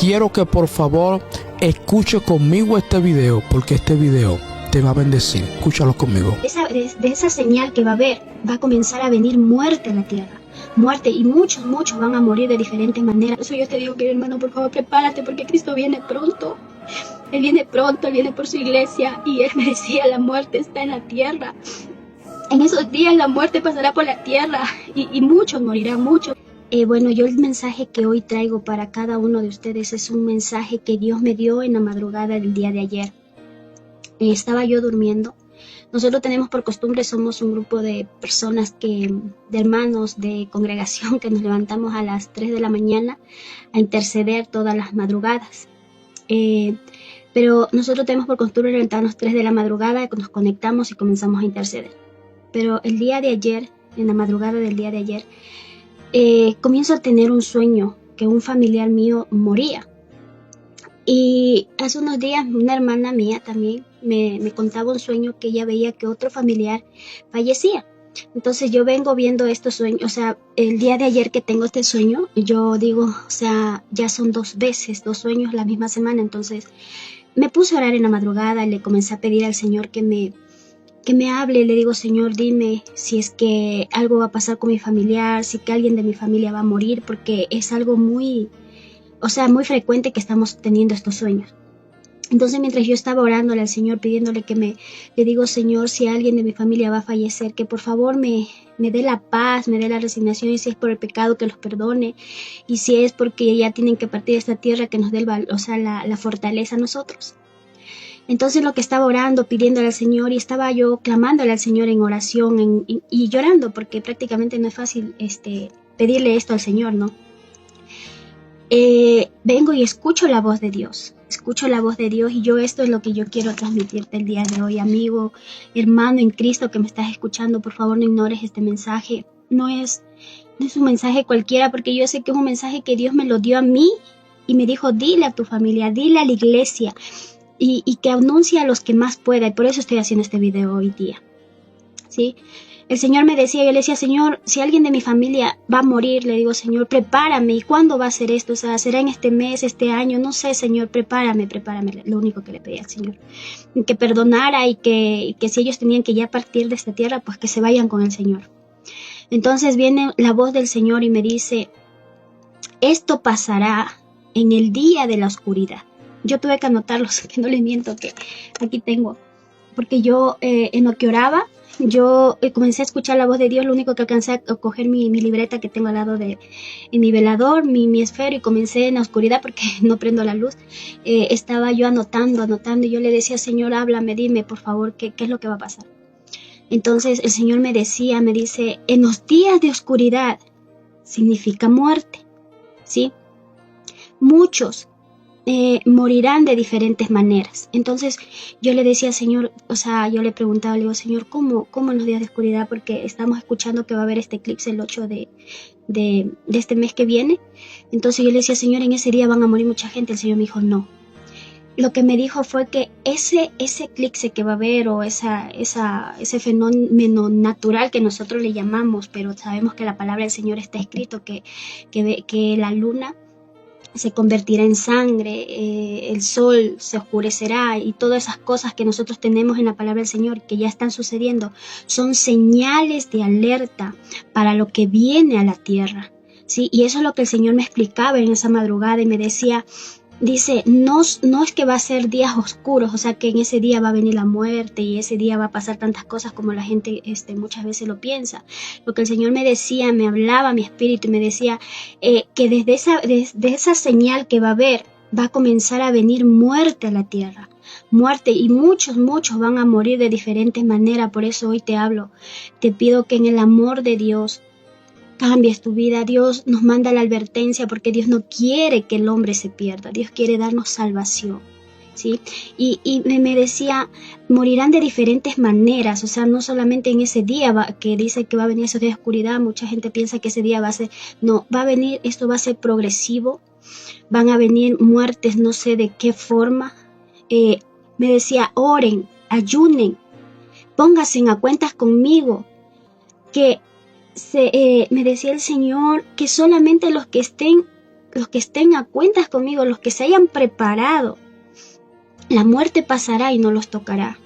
quiero que por favor escuche conmigo este video, porque este video te va a bendecir. Escúchalo conmigo. De esa señal que va a haber, va a comenzar a venir muerte a la tierra. Muerte, y muchos van a morir de diferentes maneras. Por eso yo te digo, querido hermano, por favor, prepárate, porque Cristo viene pronto. Él viene pronto, Él viene por su iglesia, y Él me decía, la muerte está en la tierra. En esos días la muerte pasará por la tierra, y muchos morirán, muchos. Bueno, yo el mensaje que hoy traigo para cada uno de ustedes es un mensaje que Dios me dio en la madrugada del día de ayer. Estaba yo durmiendo. Nosotros tenemos por costumbre, somos un grupo de personas de hermanos de congregación, que nos levantamos a las 3 de la mañana a interceder todas las madrugadas. Pero nosotros tenemos por costumbre levantarnos 3 de la madrugada, nos conectamos y comenzamos a interceder. Pero el día de ayer, en la madrugada del día de ayer, comienzo a tener un sueño que un familiar mío moría. Y hace unos días una hermana mía también me contaba un sueño que ella veía que otro familiar fallecía. Entonces yo vengo viendo estos sueños, o sea, el día de ayer que tengo este sueño, yo digo, o sea, ya son 2 sueños la misma semana. Entonces me puse a orar en la madrugada y le comencé a pedir al Señor que me hable. Le digo, Señor, dime si es que algo va a pasar con mi familiar, si que alguien de mi familia va a morir, porque es algo muy frecuente que estamos teniendo estos sueños. Entonces, mientras yo estaba orándole al Señor, pidiéndole le digo, Señor, si alguien de mi familia va a fallecer, que por favor me dé la paz, me dé la resignación, y si es por el pecado, que los perdone, y si es porque ya tienen que partir de esta tierra, que nos dé la fortaleza a nosotros. Entonces, lo que estaba orando, pidiéndole al Señor, y estaba yo clamándole al Señor en oración y llorando, porque prácticamente no es fácil pedirle esto al Señor, ¿no? Vengo y escucho la voz de Dios. Y yo, esto es lo que yo quiero transmitirte el día de hoy, amigo, hermano en Cristo que me estás escuchando. Por favor, no ignores este mensaje. No es un mensaje cualquiera, porque yo sé que es un mensaje que Dios me lo dio a mí y me dijo, dile a tu familia, dile a la iglesia, y que anuncie a los que más pueda. Y por eso estoy haciendo este video hoy día, ¿sí? El Señor me decía, yo le decía, Señor, si alguien de mi familia va a morir, le digo, Señor, prepárame. ¿Y cuándo va a ser esto? O sea, ¿será en este mes, este año? No sé, Señor, prepárame. Lo único que le pedí al Señor. Que perdonara, y que si ellos tenían que ya partir de esta tierra, pues que se vayan con el Señor. Entonces viene la voz del Señor y me dice, esto pasará en el día de la oscuridad. Yo tuve que anotarlos, que no les miento, que aquí tengo. Porque yo, en lo que oraba, yo comencé a escuchar la voz de Dios. Lo único que alcancé a coger mi libreta que tengo al lado en mi velador, mi esfero, y comencé en la oscuridad porque no prendo la luz. Estaba yo anotando, y yo le decía, Señor, háblame, dime, por favor, ¿qué es lo que va a pasar? Entonces el Señor me dice, en los días de oscuridad significa muerte, ¿sí? Muchos morirán de diferentes maneras. Entonces yo le decía, Señor, o sea, yo le preguntaba, le digo, Señor, ¿cómo en los días de oscuridad? Porque estamos escuchando que va a haber este eclipse el 8 de este mes que viene. Entonces yo le decía, Señor, en ese día van a morir mucha gente. El Señor me dijo, no. Lo que me dijo fue que ese eclipse que va a haber, o ese fenómeno natural que nosotros le llamamos, pero sabemos que la palabra del Señor está escrito que la luna se convertirá en sangre, el sol se oscurecerá, y todas esas cosas que nosotros tenemos en la palabra del Señor que ya están sucediendo son señales de alerta para lo que viene a la tierra, ¿sí? Y eso es lo que el Señor me explicaba en esa madrugada, y me decía, dice, no es que va a ser días oscuros, o sea, que en ese día va a venir la muerte y ese día va a pasar tantas cosas como la gente muchas veces lo piensa. Lo que el Señor me decía, me hablaba a mi espíritu y me decía que desde esa señal que va a haber, va a comenzar a venir muerte a la tierra. Muerte, y muchos van a morir de diferentes maneras. Por eso hoy te hablo, te pido que en el amor de Dios cambies tu vida. Dios nos manda la advertencia porque Dios no quiere que el hombre se pierda. Dios quiere darnos salvación, ¿sí? Y me decía, morirán de diferentes maneras, o sea, no solamente en ese día que dice que va a venir esos días de oscuridad. Mucha gente piensa que ese día va a ser, no, va a venir, esto va a ser progresivo, van a venir muertes, no sé de qué forma. Me decía, oren, ayunen, pónganse a cuentas conmigo, que me decía el Señor que solamente los que estén los que estén a cuentas conmigo, los que se hayan preparado, la muerte pasará y no los tocará.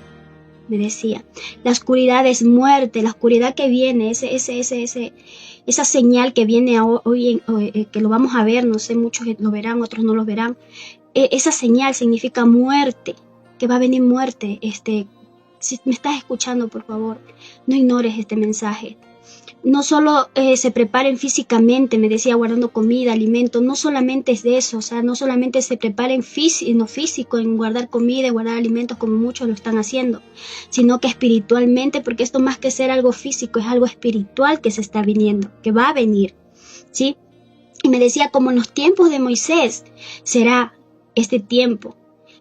Me decía, la oscuridad es muerte, la oscuridad que viene, esa señal que viene hoy, que lo vamos a ver, no sé, muchos lo verán, otros no lo verán. Esa señal significa muerte, que va a venir muerte. Si me estás escuchando, por favor, no ignores este mensaje. No solo se preparen físicamente, me decía, guardando comida, alimento, no solamente es de eso, o sea, no solamente se preparen físico en guardar comida y guardar alimentos como muchos lo están haciendo, sino que espiritualmente, porque esto más que ser algo físico es algo espiritual que se está viniendo, que va a venir, ¿sí? Y me decía, como en los tiempos de Moisés, será este tiempo,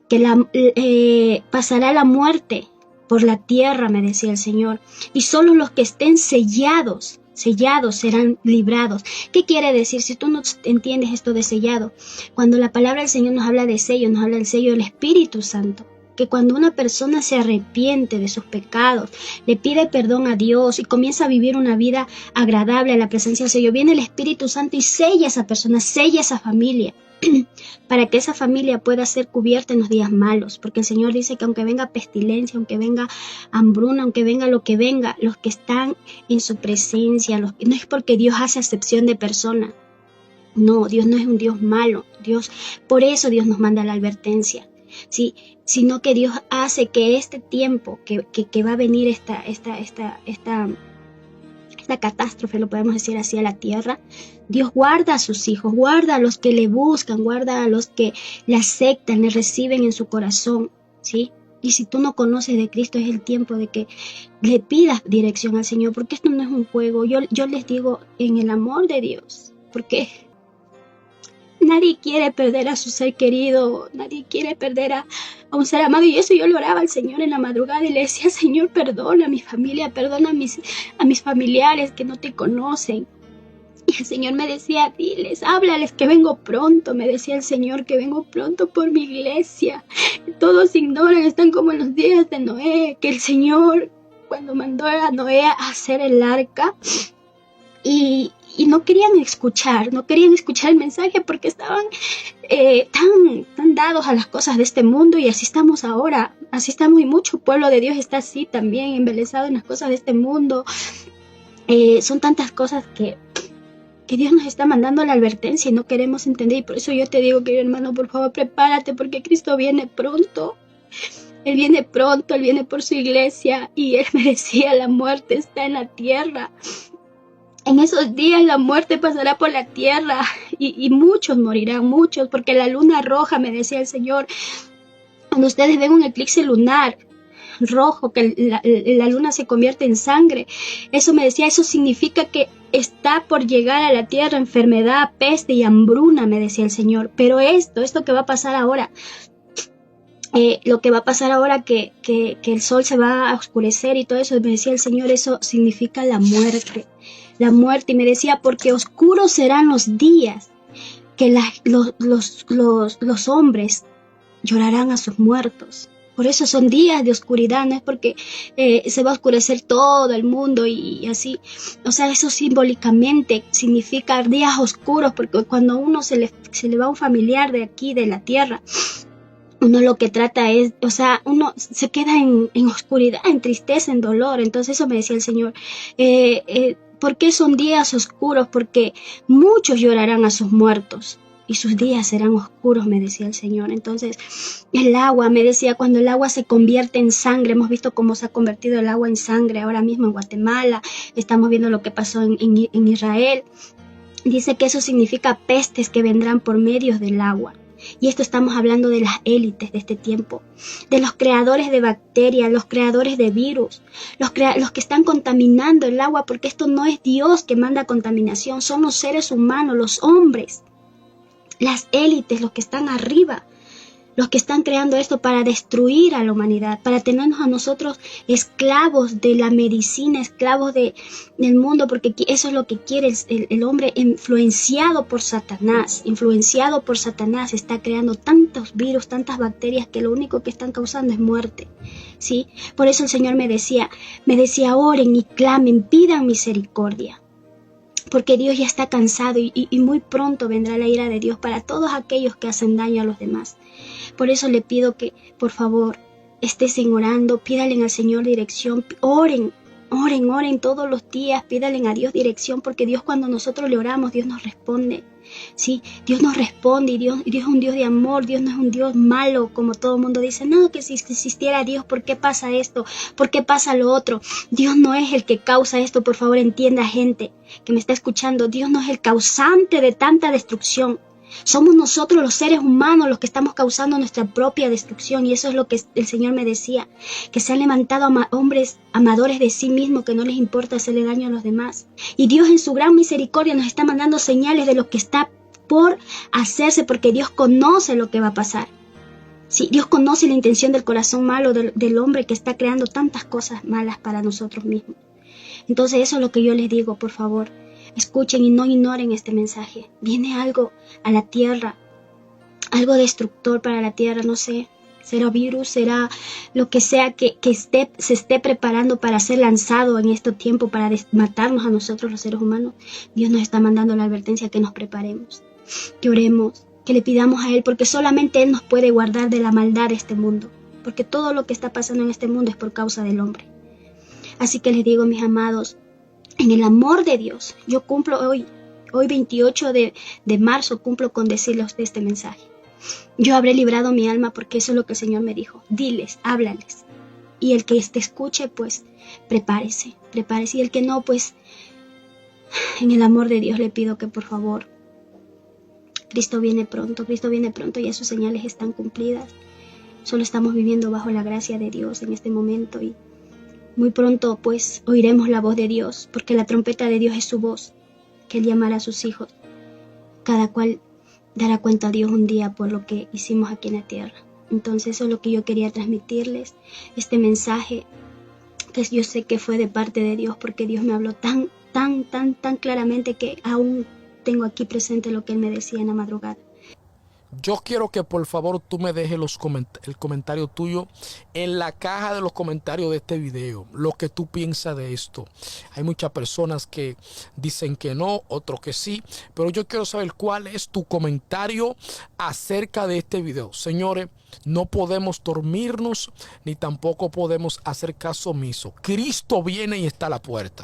que pasará la muerte por la tierra, me decía el Señor, y solo los que estén sellados serán librados. ¿Qué quiere decir? Si tú no entiendes esto de sellado, cuando la palabra del Señor nos habla de sello, nos habla del sello del Espíritu Santo, que cuando una persona se arrepiente de sus pecados, le pide perdón a Dios y comienza a vivir una vida agradable a la presencia del Señor, viene el Espíritu Santo y sella a esa persona, sella a esa familia, para que esa familia pueda ser cubierta en los días malos, porque el Señor dice que aunque venga pestilencia, aunque venga hambruna, aunque venga lo que venga, los que están en su presencia, no es porque Dios hace acepción de personas, no, Dios no es un Dios malo, por eso Dios nos manda la advertencia, ¿sí? Sino que Dios hace que este tiempo que va a venir esta catástrofe, lo podemos decir así, a la tierra, Dios guarda a sus hijos, guarda a los que le buscan, guarda a los que le aceptan, le reciben en su corazón, ¿sí? Y si tú no conoces de Cristo, es el tiempo de que le pidas dirección al Señor, porque esto no es un juego. Yo les digo, en el amor de Dios, porque nadie quiere perder a su ser querido, nadie quiere perder a un ser amado, y eso yo le oraba al Señor en la madrugada y le decía, Señor, perdona a mi familia, perdona a mis familiares que no te conocen. Y el Señor me decía, diles, háblales que vengo pronto, me decía el Señor que vengo pronto por mi iglesia. Todos ignoran, están como en los días de Noé, que el Señor cuando mandó a Noé a hacer el arca y no querían escuchar el mensaje porque estaban tan dados a las cosas de este mundo, y así estamos ahora, así estamos, y mucho pueblo de Dios está así también, embelesado en las cosas de este mundo. Son tantas cosas que Dios nos está mandando la advertencia y no queremos entender, y por eso yo te digo, querido hermano, por favor prepárate, porque Cristo viene pronto. Él viene pronto, Él viene por su iglesia, y Él me decía, la muerte está en la tierra. En esos días la muerte pasará por la tierra y muchos morirán, muchos, porque la luna roja, me decía el Señor, cuando ustedes ven un eclipse lunar rojo, que la luna se convierte en sangre, eso me decía, eso significa que está por llegar a la tierra enfermedad, peste y hambruna, me decía el Señor. Pero esto que va a pasar ahora, lo que va a pasar ahora que el sol se va a oscurecer y todo eso, me decía el Señor, eso significa la muerte, y me decía, porque oscuros serán los días que los hombres llorarán a sus muertos. Por eso son días de oscuridad, no es porque se va a oscurecer todo el mundo y así. O sea, eso simbólicamente significa días oscuros, porque cuando uno se le va un familiar de aquí, de la tierra, uno lo que trata es, o sea, uno se queda en oscuridad, en tristeza, en dolor. Entonces eso me decía el Señor. ¿Por qué son días oscuros? Porque muchos llorarán a sus muertos y sus días serán oscuros, me decía el Señor. Entonces, el agua, me decía, cuando el agua se convierte en sangre, hemos visto cómo se ha convertido el agua en sangre ahora mismo en Guatemala, estamos viendo lo que pasó en Israel. Dice que eso significa pestes que vendrán por medio del agua. Y esto estamos hablando de las élites de este tiempo, de los creadores de bacterias, los creadores de virus, los que están contaminando el agua, porque esto no es Dios que manda contaminación, son los seres humanos, los hombres. Las élites, los que están arriba, los que están creando esto para destruir a la humanidad, para tenernos a nosotros esclavos de la medicina, esclavos del mundo, porque eso es lo que quiere el hombre, influenciado por Satanás, está creando tantos virus, tantas bacterias que lo único que están causando es muerte, ¿sí? Por eso el Señor me decía, oren y clamen, pidan misericordia. porque Dios ya está cansado y muy pronto vendrá la ira de Dios para todos aquellos que hacen daño a los demás. Por eso le pido que, por favor, estén orando, pídale al Señor dirección, oren todos los días, pídale a Dios dirección, porque Dios, cuando nosotros le oramos, Dios nos responde. Sí, Dios nos responde, y Dios es un Dios de amor. Dios no es un Dios malo, como todo el mundo dice. No, que si existiera Dios, ¿por qué pasa esto? ¿Por qué pasa lo otro? Dios no es el que causa esto, por favor entienda, gente que me está escuchando. Dios no es el causante de tanta destrucción. Somos nosotros los seres humanos los que estamos causando nuestra propia destrucción, y eso es lo que el Señor me decía, que se han levantado hombres amadores de sí mismos, que no les importa hacerle daño a los demás. Y Dios, en su gran misericordia, nos está mandando señales de lo que está por hacerse, porque Dios conoce lo que va a pasar. Sí, Dios conoce la intención del corazón malo del hombre que está creando tantas cosas malas para nosotros mismos. Entonces eso es lo que yo les digo, por favor. Escuchen y no ignoren este mensaje. Viene algo a la tierra, algo destructor para la tierra, no sé. Será virus, será lo que sea que se esté preparando para ser lanzado en este tiempo para matarnos a nosotros los seres humanos. Dios nos está mandando la advertencia, que nos preparemos, que oremos, que le pidamos a Él, porque solamente Él nos puede guardar de la maldad de este mundo. Porque todo lo que está pasando en este mundo es por causa del hombre. Así que les digo, mis amados, en el amor de Dios, yo cumplo hoy 28 de marzo, cumplo con decirles de este mensaje. Yo habré librado mi alma, porque eso es lo que el Señor me dijo. Diles, háblales. Y el que te escuche, pues, prepárese. Y el que no, pues, en el amor de Dios le pido que, por favor, Cristo viene pronto y sus señales están cumplidas. Solo estamos viviendo bajo la gracia de Dios en este momento, y muy pronto pues oiremos la voz de Dios, porque la trompeta de Dios es su voz, que Él llamará a sus hijos. Cada cual dará cuenta a Dios un día por lo que hicimos aquí en la tierra. Entonces eso es lo que yo quería transmitirles, este mensaje que yo sé que fue de parte de Dios, porque Dios me habló tan claramente, que aún tengo aquí presente lo que Él me decía en la madrugada. Yo quiero que por favor tú me dejes el comentario tuyo en la caja de los comentarios de este video, lo que tú piensas de esto. Hay muchas personas que dicen que no, otros que sí, pero yo quiero saber cuál es tu comentario acerca de este video. Señores, no podemos dormirnos, ni tampoco podemos hacer caso omiso. Cristo viene y está a la puerta.